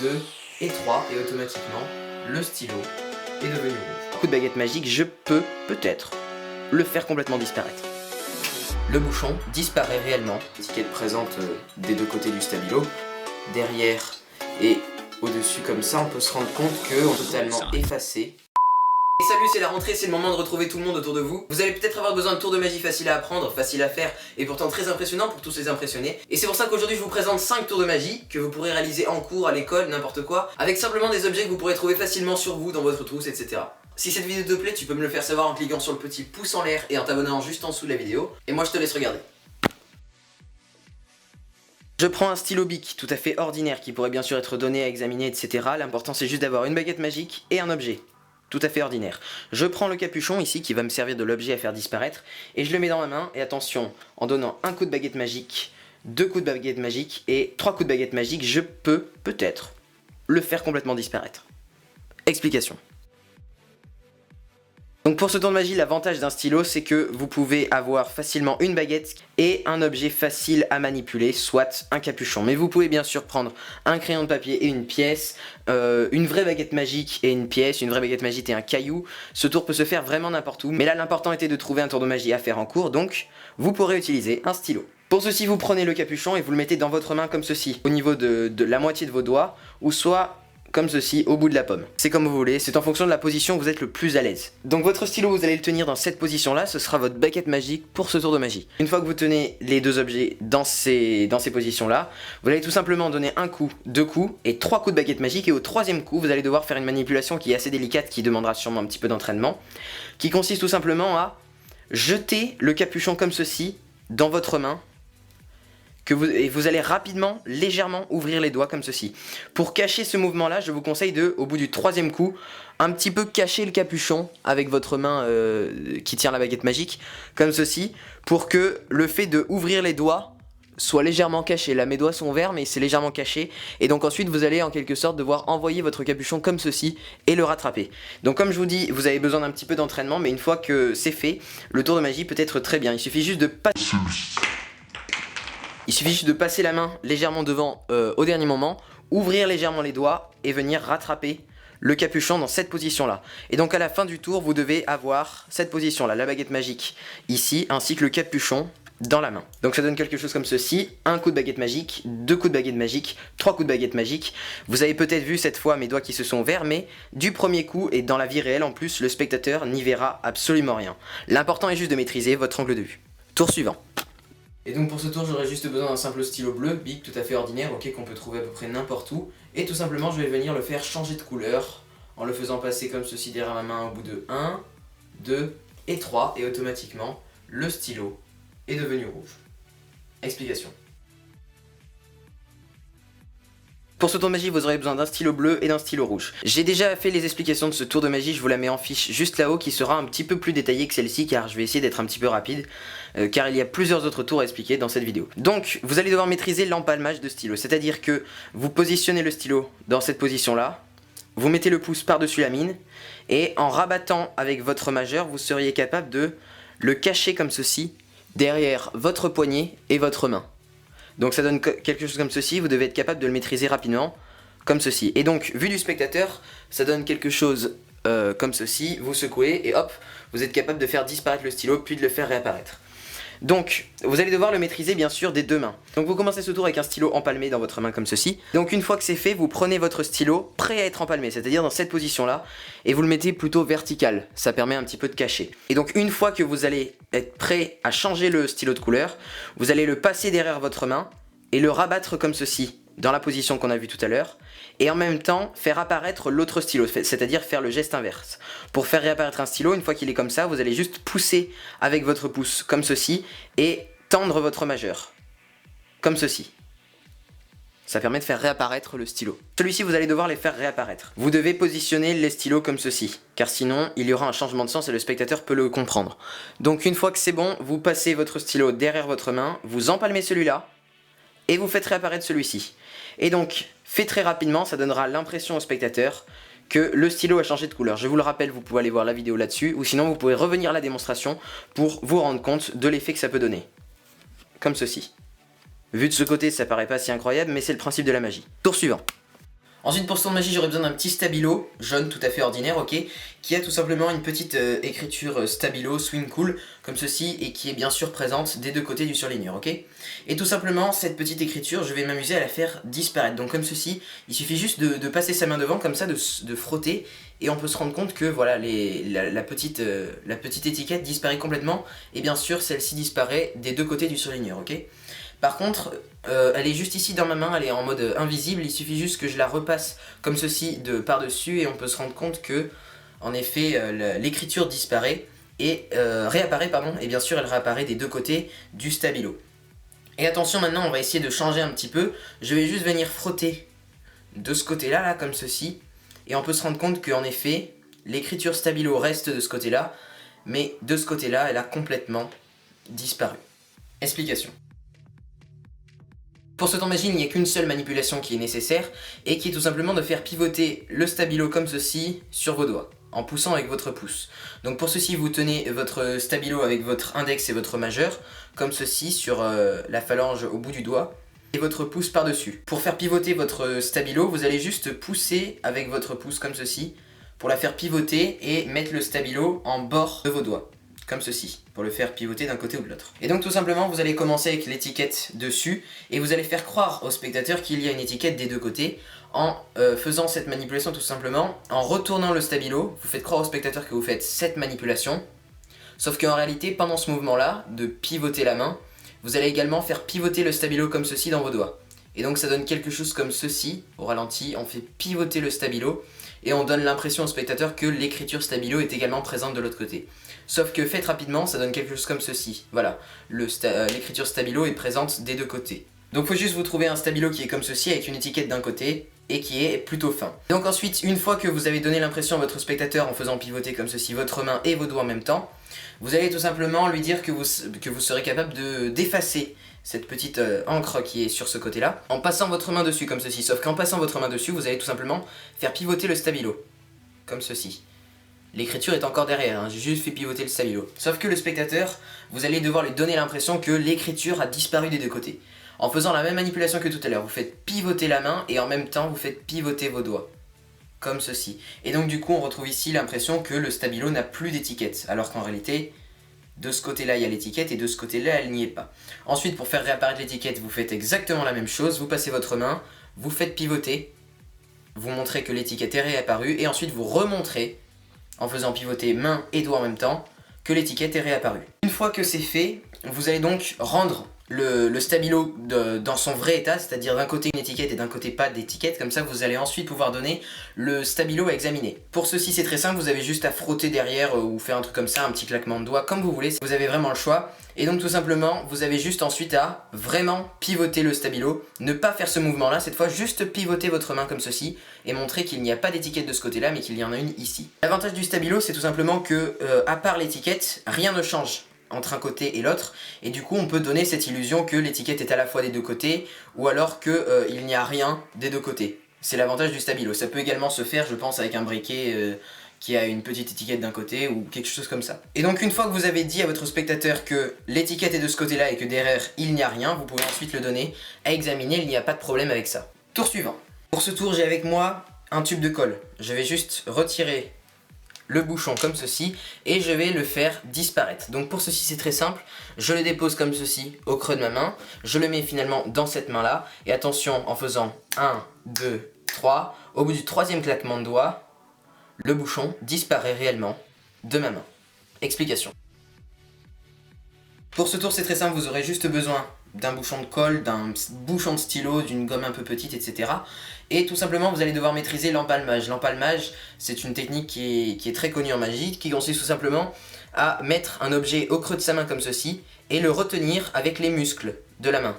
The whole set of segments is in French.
2 et 3 et automatiquement le stylo est devenu rouge. Coup de baguette magique, je peux peut-être le faire complètement disparaître. Le bouchon disparaît réellement, l'étiquette présente des deux côtés du stabilo, derrière et au-dessus comme ça, on peut se rendre compte qu'on est totalement effacé. Et salut, c'est la rentrée, c'est le moment de retrouver tout le monde autour de vous. Vous allez peut-être avoir besoin de tours de magie faciles à apprendre, faciles à faire et pourtant très impressionnants pour tous les impressionner. Et c'est pour ça qu'aujourd'hui je vous présente 5 tours de magie que vous pourrez réaliser en cours, à l'école, n'importe quoi, avec simplement des objets que vous pourrez trouver facilement sur vous, dans votre trousse, etc. Si cette vidéo te plaît, tu peux me le faire savoir en cliquant sur le petit pouce en l'air et en t'abonnant juste en dessous de la vidéo. Et moi je te laisse regarder. Je prends un stylo bic tout à fait ordinaire qui pourrait bien sûr être donné à examiner, etc. L'important c'est juste d'avoir une baguette magique et un objet. Tout à fait ordinaire. Je prends le capuchon ici qui va me servir de l'objet à faire disparaître et je le mets dans ma main et attention, en donnant un coup de baguette magique, 2 coups de baguette magique et 3 coups de baguette magique, je peux peut-être le faire complètement disparaître. Explication. Donc pour ce tour de magie, l'avantage d'un stylo, c'est que vous pouvez avoir facilement une baguette et un objet facile à manipuler, soit un capuchon. Mais vous pouvez bien sûr prendre un crayon de papier et une pièce, une vraie baguette magique et une pièce, une vraie baguette magique et un caillou. Ce tour peut se faire vraiment n'importe où, mais là l'important était de trouver un tour de magie à faire en cours, donc vous pourrez utiliser un stylo. Pour ceci, vous prenez le capuchon et vous le mettez dans votre main comme ceci, au niveau de la moitié de vos doigts, ou soit comme ceci au bout de la pomme. C'est comme vous voulez, c'est en fonction de la position où vous êtes le plus à l'aise. Donc votre stylo, vous allez le tenir dans cette position là, ce sera votre baguette magique pour ce tour de magie. Une fois que vous tenez les deux objets dans ces positions là, vous allez tout simplement donner un coup, 2 coups et 3 coups de baguette magique, et au 3e coup vous allez devoir faire une manipulation qui est assez délicate, qui demandera sûrement un petit peu d'entraînement, qui consiste tout simplement à jeter le capuchon comme ceci dans votre main. Et vous allez rapidement, légèrement ouvrir les doigts comme ceci. Pour cacher ce mouvement là, je vous conseille de, au bout du 3e coup, un petit peu cacher le capuchon avec votre main qui tient la baguette magique, comme ceci, pour que le fait de ouvrir les doigts soit légèrement caché. Là mes doigts sont verts mais c'est légèrement caché, et donc ensuite vous allez en quelque sorte devoir envoyer votre capuchon comme ceci et le rattraper. Donc comme je vous dis, vous avez besoin d'un petit peu d'entraînement, mais une fois que c'est fait, le tour de magie peut être très bien. Il suffit juste de passer la main légèrement devant au dernier moment, ouvrir légèrement les doigts et venir rattraper le capuchon dans cette position là. Et donc à la fin du tour, vous devez avoir cette position là, la baguette magique ici, ainsi que le capuchon dans la main. Donc ça donne quelque chose comme ceci, un coup de baguette magique, 2 coups de baguette magique, 3 coups de baguette magique. Vous avez peut-être vu cette fois mes doigts qui se sont verts, mais du premier coup et dans la vie réelle en plus, le spectateur n'y verra absolument rien. L'important est juste de maîtriser votre angle de vue. Tour suivant. Et donc pour ce tour, j'aurai juste besoin d'un simple stylo bleu, bic, tout à fait ordinaire, ok, qu'on peut trouver à peu près n'importe où. Et tout simplement, je vais venir le faire changer de couleur en le faisant passer comme ceci derrière ma main au bout de 1, 2 et 3. Et automatiquement, le stylo est devenu rouge. Explication. Pour ce tour de magie, vous aurez besoin d'un stylo bleu et d'un stylo rouge. J'ai déjà fait les explications de ce tour de magie, je vous la mets en fiche juste là-haut, qui sera un petit peu plus détaillée que celle-ci, car je vais essayer d'être un petit peu rapide, car il y a plusieurs autres tours à expliquer dans cette vidéo. Donc, vous allez devoir maîtriser l'empalmage de stylo, c'est-à-dire que vous positionnez le stylo dans cette position-là, vous mettez le pouce par-dessus la mine, et en rabattant avec votre majeur, vous seriez capable de le cacher comme ceci, derrière votre poignet et votre main. Donc ça donne quelque chose comme ceci, vous devez être capable de le maîtriser rapidement, comme ceci. Et donc, vu du spectateur, ça donne quelque chose comme ceci, vous secouez et hop, vous êtes capable de faire disparaître le stylo, puis de le faire réapparaître. Donc, vous allez devoir le maîtriser bien sûr des 2 mains. Donc vous commencez ce tour avec un stylo empalmé dans votre main comme ceci. Donc une fois que c'est fait, vous prenez votre stylo prêt à être empalmé, c'est-à-dire dans cette position-là, et vous le mettez plutôt vertical, ça permet un petit peu de cacher. Et donc une fois que vous allez être prêt à changer le stylo de couleur, vous allez le passer derrière votre main et le rabattre comme ceci, dans la position qu'on a vue tout à l'heure, et en même temps faire apparaître l'autre stylo, c'est-à-dire faire le geste inverse. Pour faire réapparaître un stylo, une fois qu'il est comme ça, vous allez juste pousser avec votre pouce comme ceci et tendre votre majeur, comme ceci. Ça permet de faire réapparaître le stylo. Celui-ci, vous allez devoir les faire réapparaître. Vous devez positionner les stylos comme ceci, car sinon il y aura un changement de sens et le spectateur peut le comprendre. Donc une fois que c'est bon, vous passez votre stylo derrière votre main, vous empalmez celui-là, et vous faites réapparaître celui-ci. Et donc, fait très rapidement, ça donnera l'impression au spectateur que le stylo a changé de couleur. Je vous le rappelle, vous pouvez aller voir la vidéo là-dessus, ou sinon vous pouvez revenir à la démonstration pour vous rendre compte de l'effet que ça peut donner. Comme ceci. Vu de ce côté, ça paraît pas si incroyable, mais c'est le principe de la magie. Tour suivant. Ensuite pour ce tour de magie j'aurai besoin d'un petit stabilo, jaune tout à fait ordinaire, ok, qui a tout simplement une petite écriture stabilo, swing cool, comme ceci, et qui est bien sûr présente des deux côtés du surligneur, ok. Et tout simplement cette petite écriture je vais m'amuser à la faire disparaître, donc comme ceci, il suffit juste de passer sa main devant comme ça, de frotter, et on peut se rendre compte que voilà, la petite étiquette disparaît complètement, et bien sûr celle-ci disparaît des deux côtés du surligneur, ok. Par contre, elle est juste ici dans ma main, elle est en mode invisible, il suffit juste que je la repasse comme ceci de par-dessus et on peut se rendre compte que, en effet, l'écriture disparaît et réapparaît, pardon, et bien sûr elle réapparaît des deux côtés du stabilo. Et attention, maintenant on va essayer de changer un petit peu, je vais juste venir frotter de ce côté-là, là, comme ceci, et on peut se rendre compte qu'en effet, l'écriture stabilo reste de ce côté-là, mais de ce côté-là, elle a complètement disparu. Explication. Pour ce tour de magie, il n'y a qu'une seule manipulation qui est nécessaire, et qui est tout simplement de faire pivoter le stabilo comme ceci sur vos doigts, en poussant avec votre pouce. Donc pour ceci, vous tenez votre stabilo avec votre index et votre majeur, comme ceci sur la phalange au bout du doigt, et votre pouce par-dessus. Pour faire pivoter votre stabilo, vous allez juste pousser avec votre pouce comme ceci, pour la faire pivoter et mettre le stabilo en bord de vos doigts. Comme ceci, pour le faire pivoter d'un côté ou de l'autre. Et donc tout simplement, vous allez commencer avec l'étiquette dessus, et vous allez faire croire au spectateur qu'il y a une étiquette des deux côtés, en faisant cette manipulation tout simplement, en retournant le stabilo, vous faites croire au spectateur que vous faites cette manipulation, sauf qu'en réalité, pendant ce mouvement-là, de pivoter la main, vous allez également faire pivoter le stabilo comme ceci dans vos doigts. Et donc ça donne quelque chose comme ceci, au ralenti, on fait pivoter le stabilo, et on donne l'impression au spectateur que l'écriture stabilo est également présente de l'autre côté. Sauf que faites rapidement, ça donne quelque chose comme ceci. Voilà, l'écriture stabilo est présente des deux côtés. Donc faut juste vous trouver un stabilo qui est comme ceci, avec une étiquette d'un côté, et qui est plutôt fin. Donc ensuite, une fois que vous avez donné l'impression à votre spectateur en faisant pivoter comme ceci votre main et vos doigts en même temps, vous allez tout simplement lui dire que vous serez capable d'effacer cette petite encre qui est sur ce côté-là, en passant votre main dessus comme ceci. Sauf qu'en passant votre main dessus, vous allez tout simplement faire pivoter le stabilo, comme ceci. L'écriture est encore derrière, hein, j'ai juste fait pivoter le stabilo. Sauf que le spectateur, vous allez devoir lui donner l'impression que l'écriture a disparu des deux côtés. En faisant la même manipulation que tout à l'heure, vous faites pivoter la main et en même temps vous faites pivoter vos doigts. Comme ceci. Et donc du coup on retrouve ici l'impression que le stabilo n'a plus d'étiquette, alors qu'en réalité, de ce côté-là il y a l'étiquette et de ce côté-là elle n'y est pas. Ensuite pour faire réapparaître l'étiquette, vous faites exactement la même chose, vous passez votre main, vous faites pivoter, vous montrez que l'étiquette est réapparue et ensuite vous remontrez, en faisant pivoter main et doigt en même temps, que l'étiquette est réapparue. Une fois que c'est fait, vous allez donc rendre le stabilo dans son vrai état, c'est-à-dire d'un côté une étiquette et d'un côté pas d'étiquette, comme ça vous allez ensuite pouvoir donner le stabilo à examiner. Pour ceci c'est très simple, vous avez juste à frotter derrière ou faire un truc comme ça, un petit claquement de doigts, comme vous voulez, vous avez vraiment le choix. Et donc tout simplement, vous avez juste ensuite à vraiment pivoter le stabilo, ne pas faire ce mouvement là, cette fois juste pivoter votre main comme ceci, et montrer qu'il n'y a pas d'étiquette de ce côté là, mais qu'il y en a une ici. L'avantage du stabilo c'est tout simplement que, à part l'étiquette, rien ne change entre un côté et l'autre, et du coup on peut donner cette illusion que l'étiquette est à la fois des deux côtés, ou alors que il n'y a rien des deux côtés. C'est l'avantage du stabilo. Ça peut également se faire, je pense, avec un briquet qui a une petite étiquette d'un côté ou quelque chose comme ça. Et donc une fois que vous avez dit à votre spectateur que l'étiquette est de ce côté-là et que derrière il n'y a rien, vous pouvez ensuite le donner à examiner, il n'y a pas de problème avec ça. Tour suivant. Pour ce tour j'ai avec moi un tube de colle. Je vais juste retirer le bouchon comme ceci et je vais le faire disparaître. Donc pour ceci c'est très simple, je le dépose comme ceci au creux de ma main, je le mets finalement dans cette main là et attention, en faisant 1, 2, 3, au bout du troisième claquement de doigts, le bouchon disparaît réellement de ma main. Explication. Pour ce tour c'est très simple, vous aurez juste besoin d'un bouchon de colle, d'un bouchon de stylo, d'une gomme un peu petite, etc. Et tout simplement vous allez devoir maîtriser l'empalmage. L'empalmage c'est une technique qui est très connue en magie, qui consiste tout simplement à mettre un objet au creux de sa main comme ceci et le retenir avec les muscles de la main,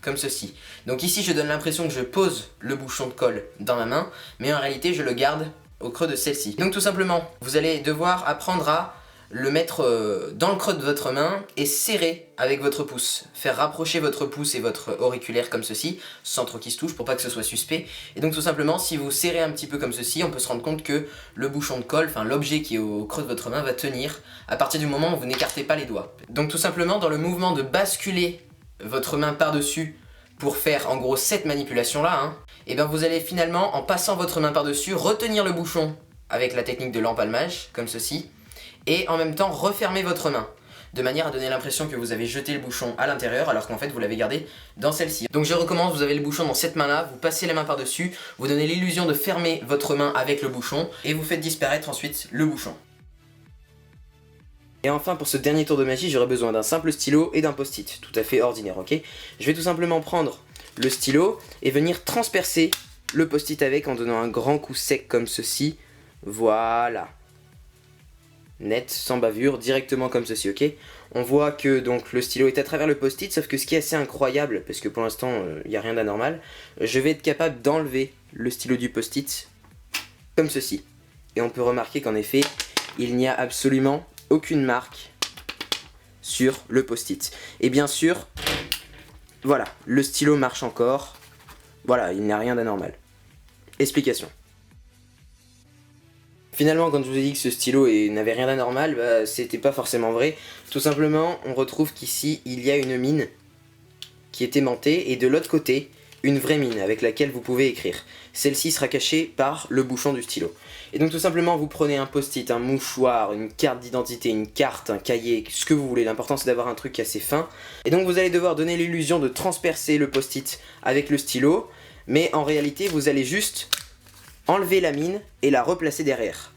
comme ceci. Donc ici je donne l'impression que je pose le bouchon de colle dans ma main, mais en réalité je le garde au creux de celle-ci. Donc tout simplement vous allez devoir apprendre à le mettre dans le creux de votre main et serrer avec votre pouce. Faire rapprocher votre pouce et votre auriculaire comme ceci, sans trop qu'ils se touchent pour pas que ce soit suspect. Et donc tout simplement, si vous serrez un petit peu comme ceci, on peut se rendre compte que le bouchon de colle, enfin l'objet qui est au creux de votre main va tenir à partir du moment où vous n'écartez pas les doigts. Donc tout simplement, dans le mouvement de basculer votre main par-dessus pour faire en gros cette manipulation là, et bien vous allez finalement, en passant votre main par-dessus, retenir le bouchon avec la technique de l'empalmage, comme ceci, et en même temps refermer votre main, de manière à donner l'impression que vous avez jeté le bouchon à l'intérieur, alors qu'en fait vous l'avez gardé dans celle-ci. Donc je recommence, vous avez le bouchon dans cette main-là, vous passez la main par-dessus, vous donnez l'illusion de fermer votre main avec le bouchon, et vous faites disparaître ensuite le bouchon. Et enfin, pour ce dernier tour de magie, j'aurai besoin d'un simple stylo et d'un post-it, tout à fait ordinaire, ok? Je vais tout simplement prendre le stylo et venir transpercer le post-it avec en donnant un grand coup sec comme ceci. Voilà. Net, sans bavure, directement comme ceci, ok? On voit que donc le stylo est à travers le post-it, sauf que ce qui est assez incroyable, parce que pour l'instant il n'y a rien d'anormal, je vais être capable d'enlever le stylo du post-it comme ceci. Et on peut remarquer qu'en effet, il n'y a absolument aucune marque sur le post-it. Et bien sûr, voilà, le stylo marche encore. Voilà, il n'y a rien d'anormal. Explication. Finalement, quand je vous ai dit que ce stylo n'avait rien d'anormal, bah, c'était pas forcément vrai. Tout simplement, on retrouve qu'ici, il y a une mine qui est aimantée, et de l'autre côté, une vraie mine avec laquelle vous pouvez écrire. Celle-ci sera cachée par le bouchon du stylo. Et donc tout simplement, vous prenez un post-it, un mouchoir, une carte d'identité, une carte, un cahier, ce que vous voulez. L'important c'est d'avoir un truc assez fin. Et donc vous allez devoir donner l'illusion de transpercer le post-it avec le stylo, mais en réalité vous allez juste enlever la mine et la replacer derrière.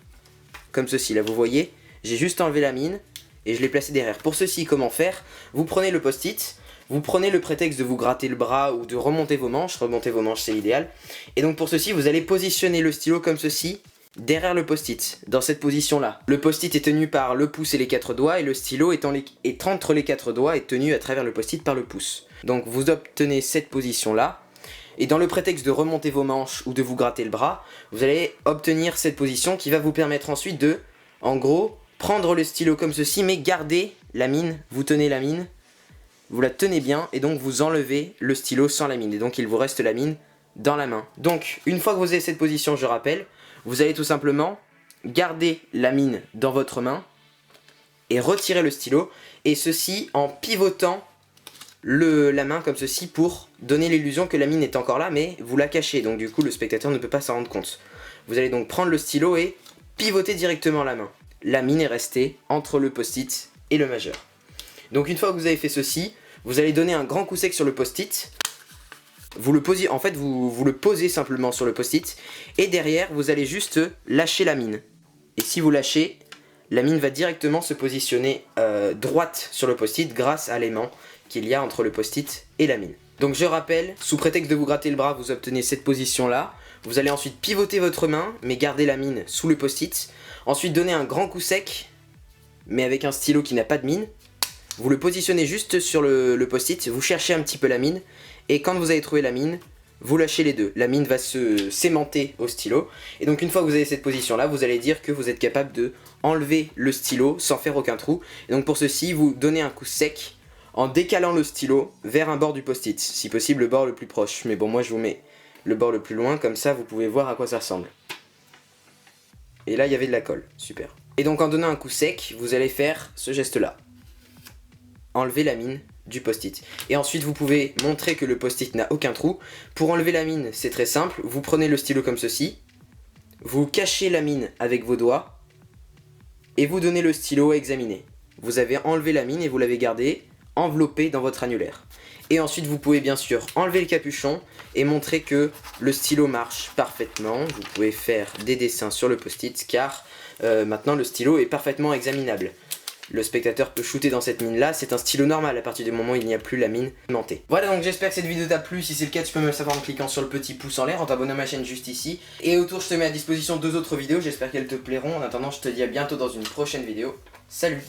Comme ceci, là vous voyez, j'ai juste enlevé la mine et je l'ai placée derrière. Pour ceci, comment faire? Vous prenez le post-it, vous prenez le prétexte de vous gratter le bras ou de remonter vos manches c'est l'idéal. Et donc pour ceci, vous allez positionner le stylo comme ceci, derrière le post-it, dans cette position-là. Le post-it est tenu par le pouce et les 4 doigts, et le stylo est entre les 4 doigts est tenu à travers le post-it par le pouce. Donc vous obtenez cette position-là, et dans le prétexte de remonter vos manches ou de vous gratter le bras, vous allez obtenir cette position qui va vous permettre ensuite de, en gros, prendre le stylo comme ceci, mais garder la mine, vous tenez la mine, vous la tenez bien, et donc vous enlevez le stylo sans la mine, et donc il vous reste la mine dans la main. Donc une fois que vous avez cette position, je rappelle, vous allez tout simplement garder la mine dans votre main et retirer le stylo, et ceci en pivotant la main comme ceci pour donner l'illusion que la mine est encore là, mais vous la cachez, donc du coup le spectateur ne peut pas s'en rendre compte. Vous allez donc prendre le stylo et pivoter directement la main. La mine est restée entre le post-it et le majeur. Donc une fois que vous avez fait ceci, vous allez donner un grand coup sec sur le post-it. Vous le posez, en fait vous le posez simplement sur le post-it, et derrière vous allez juste lâcher la mine. Et si vous lâchez, la mine va directement se positionner droite sur le post-it grâce à l'aimant qu'il y a entre le post-it et la mine. Donc je rappelle, sous prétexte de vous gratter le bras, vous obtenez cette position là. Vous allez ensuite pivoter votre main, mais garder la mine sous le post-it. Ensuite donner un grand coup sec, mais avec un stylo qui n'a pas de mine. Vous le positionnez juste sur le post-it, vous cherchez un petit peu la mine, et quand vous avez trouvé la mine, vous lâchez les deux. La mine va se s'aimanter au stylo, et donc une fois que vous avez cette position là, vous allez dire que vous êtes capable de enlever le stylo sans faire aucun trou. Et donc pour ceci, vous donnez un coup sec en décalant le stylo vers un bord du post-it, si possible le bord le plus proche, mais bon moi je vous mets le bord le plus loin, comme ça vous pouvez voir à quoi ça ressemble. Et là il y avait de la colle, super. Et donc en donnant un coup sec, vous allez faire ce geste là. Enlever la mine du post-it. Et ensuite vous pouvez montrer que le post-it n'a aucun trou. Pour enlever la mine, c'est très simple, vous prenez le stylo comme ceci, vous cachez la mine avec vos doigts, et vous donnez le stylo à examiner. Vous avez enlevé la mine et vous l'avez gardé enveloppé dans votre annulaire. Et ensuite vous pouvez bien sûr enlever le capuchon et montrer que le stylo marche parfaitement. Vous pouvez faire des dessins sur le post-it car maintenant le stylo est parfaitement examinable. Le spectateur peut shooter dans cette mine là, c'est un stylo normal à partir du moment où il n'y a plus la mine aimantée. Voilà, donc j'espère que cette vidéo t'a plu. Si c'est le cas, tu peux me le savoir en cliquant sur le petit pouce en l'air, en t'abonnant à ma chaîne juste ici. Et autour, je te mets à disposition 2 autres vidéos, j'espère qu'elles te plairont. En attendant, je te dis à bientôt dans une prochaine vidéo. Salut!